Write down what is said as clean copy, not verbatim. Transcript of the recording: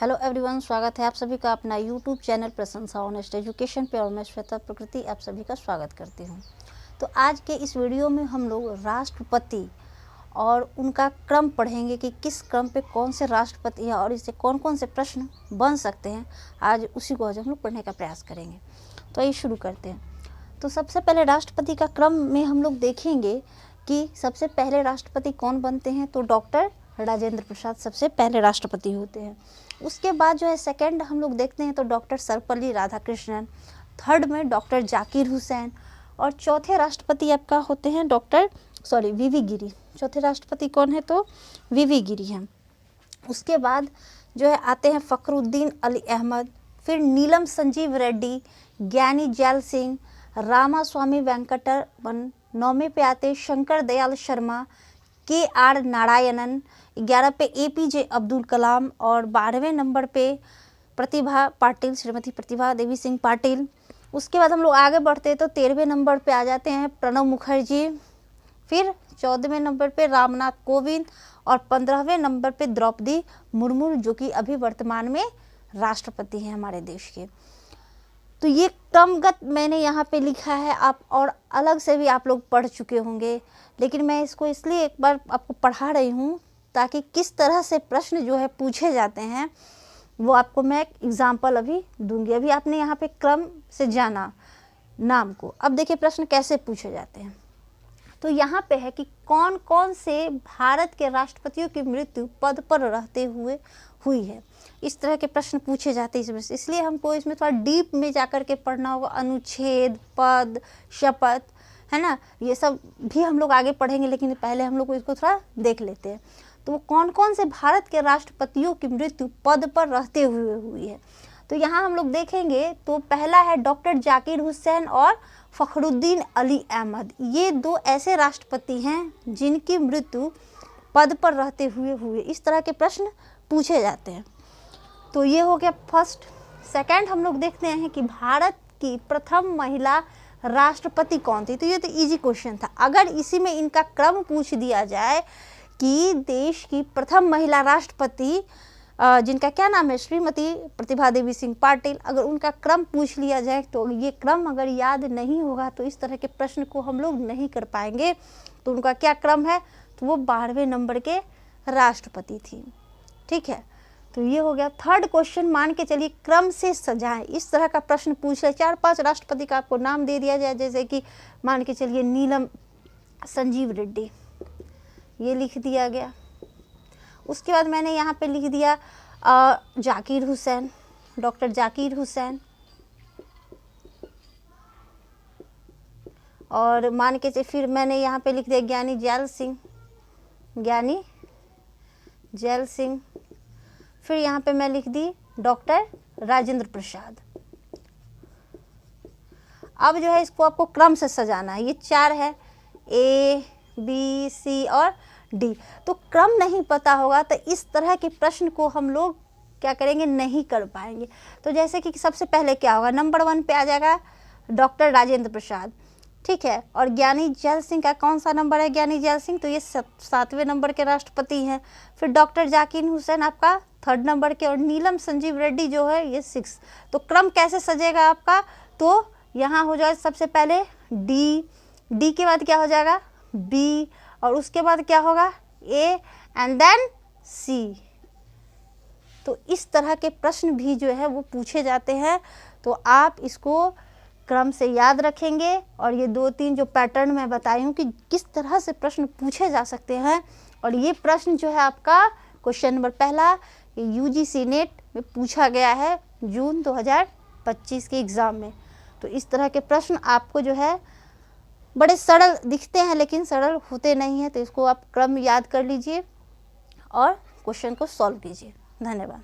Hello everyone, स्वागत है आप सभी का अपना यूट्यूब चैनल प्रशंसा ऑनेस्ट एजुकेशन पे और मैं श्वेता प्रकृति आप सभी का स्वागत करती हूँ। तो आज के इस वीडियो में हम लोग राष्ट्रपति और उनका क्रम पढ़ेंगे कि किस क्रम पे कौन से राष्ट्रपति हैं और इससे कौन कौन से प्रश्न बन सकते हैं। आज उसी को आज हम लोग पढ़ने का प्रयास करेंगे। तो आइए शुरू करते हैं। तो सबसे पहले राष्ट्रपति का क्रम में हम लोग देखेंगे कि सबसे पहले राष्ट्रपति कौन बनते हैं। तो डॉक्टर राजेंद्र प्रसाद सबसे पहले राष्ट्रपति होते हैं। उसके बाद जो है सेकंड हम लोग देखते हैं तो डॉक्टर सर्वपल्ली राधाकृष्णन, थर्ड में डॉक्टर जाकिर हुसैन और चौथे राष्ट्रपति आपका होते हैं वीवी गिरी। चौथे राष्ट्रपति कौन है तो वीवी गिरी हैं। उसके बाद जो है आते हैं फखरुद्दीन अली अहमद, फिर नीलम संजीव रेड्डी, ज्ञानी जैल सिंह, रामास्वामी वेंकटरमन। 9वें पे आते शंकर दयाल शर्मा, के.आर. नारायणन। 11 पे APJ अब्दुल कलाम और 12वें नंबर पे प्रतिभा पाटिल, श्रीमती प्रतिभा देवी सिंह पाटिल। उसके बाद हम लोग आगे बढ़ते हैं तो 13वें नंबर पे आ जाते हैं प्रणब मुखर्जी, फिर 14वें नंबर पे रामनाथ कोविंद और 15वें नंबर पे द्रौपदी मुर्मू, जो कि अभी वर्तमान में राष्ट्रपति हैं हमारे देश के। तो ये क्रमगत मैंने यहाँ पे लिखा है, आप और अलग से भी आप लोग पढ़ चुके होंगे, लेकिन मैं इसको इसलिए एक बार आपको पढ़ा रही हूँ ताकि किस तरह से प्रश्न जो है पूछे जाते हैं वो आपको मैं एक एग्जाम्पल अभी दूंगी। अभी आपने यहाँ पे क्रम से जाना नाम को, अब देखिए प्रश्न कैसे पूछे जाते हैं। तो यहाँ पे है कि कौन कौन से भारत के राष्ट्रपतियों की मृत्यु पद पर रहते हुए हुई है। इस तरह के प्रश्न पूछे जाते हैं इसमें, इसलिए हमको इसमें थोड़ा डीप में जाकर के पढ़ना होगा। अनुच्छेद, पद, शपथ, है ना, ये सब भी हम लोग आगे पढ़ेंगे, लेकिन पहले हम लोग को इसको थोड़ा देख लेते हैं। तो वो कौन कौन से भारत के राष्ट्रपतियों की मृत्यु पद पर रहते हुए हुई है। तो यहाँ हम लोग देखेंगे तो पहला है डॉक्टर जाकिर हुसैन और फखरुद्दीन अली अहमद। ये दो ऐसे राष्ट्रपति हैं जिनकी मृत्यु पद पर रहते हुए इस तरह के प्रश्न पूछे जाते हैं। तो ये हो गया फर्स्ट। सेकंड हम लोग देखते हैं कि भारत की प्रथम महिला राष्ट्रपति कौन थी। तो ये तो इजी क्वेश्चन था। अगर इसी में इनका क्रम पूछ दिया जाए कि देश की प्रथम महिला राष्ट्रपति जिनका क्या नाम है, श्रीमती प्रतिभा देवी सिंह पाटिल, अगर उनका क्रम पूछ लिया जाए तो ये क्रम अगर याद नहीं होगा तो इस तरह के प्रश्न को हम लोग नहीं कर पाएंगे। तो उनका क्या क्रम है तो वो 12वें नंबर के राष्ट्रपति थी। ठीक है, तो ये हो गया थर्ड क्वेश्चन। मान के चलिए क्रम से सजाएं, इस तरह का प्रश्न पूछ ले। 4-5 राष्ट्रपति का आपको नाम दे दिया जाए, जैसे कि मान के चलिए नीलम संजीव रेड्डी, ये लिख दिया गया। उसके बाद मैंने यहाँ पे लिख दिया जाकिर हुसैन, डॉक्टर जाकिर हुसैन। और मान के चलिए फिर मैंने यहाँ पे लिख दिया ज्ञानी जैल सिंह। फिर यहाँ पे मैं लिख दी डॉक्टर राजेंद्र प्रसाद। अब जो है इसको आपको क्रम से सजाना है। ये 4 है, A, B, C और D। तो क्रम नहीं पता होगा तो इस तरह के प्रश्न को हम लोग क्या करेंगे, नहीं कर पाएंगे। तो जैसे कि सबसे पहले क्या होगा, नंबर 1 पे आ जाएगा डॉक्टर राजेंद्र प्रसाद। ठीक है, और ज्ञानी जैल सिंह का कौन सा नंबर है, ज्ञानी जैल सिंह तो ये 7वें नंबर के राष्ट्रपति हैं। फिर डॉक्टर जाकिर हुसैन आपका 3rd नंबर के, और नीलम संजीव रेड्डी जो है ये 6। तो क्रम कैसे सजेगा आपका, तो यहाँ हो जाए सबसे पहले डी के बाद क्या हो जाएगा B, और उसके बाद क्या होगा A एंड देन C। तो इस तरह के प्रश्न भी जो है वो पूछे जाते हैं। तो आप इसको क्रम से याद रखेंगे और ये 2-3 जो पैटर्न मैं बताई हूँ कि किस तरह से प्रश्न पूछे जा सकते हैं। और ये प्रश्न जो है आपका क्वेश्चन नंबर पहला UGC नेट में पूछा गया है जून 2025 के एग्ज़ाम में। तो इस तरह के प्रश्न आपको जो है बड़े सरल दिखते हैं लेकिन सरल होते नहीं हैं। तो इसको आप क्रम याद कर लीजिए और क्वेश्चन को सॉल्व कीजिए। धन्यवाद।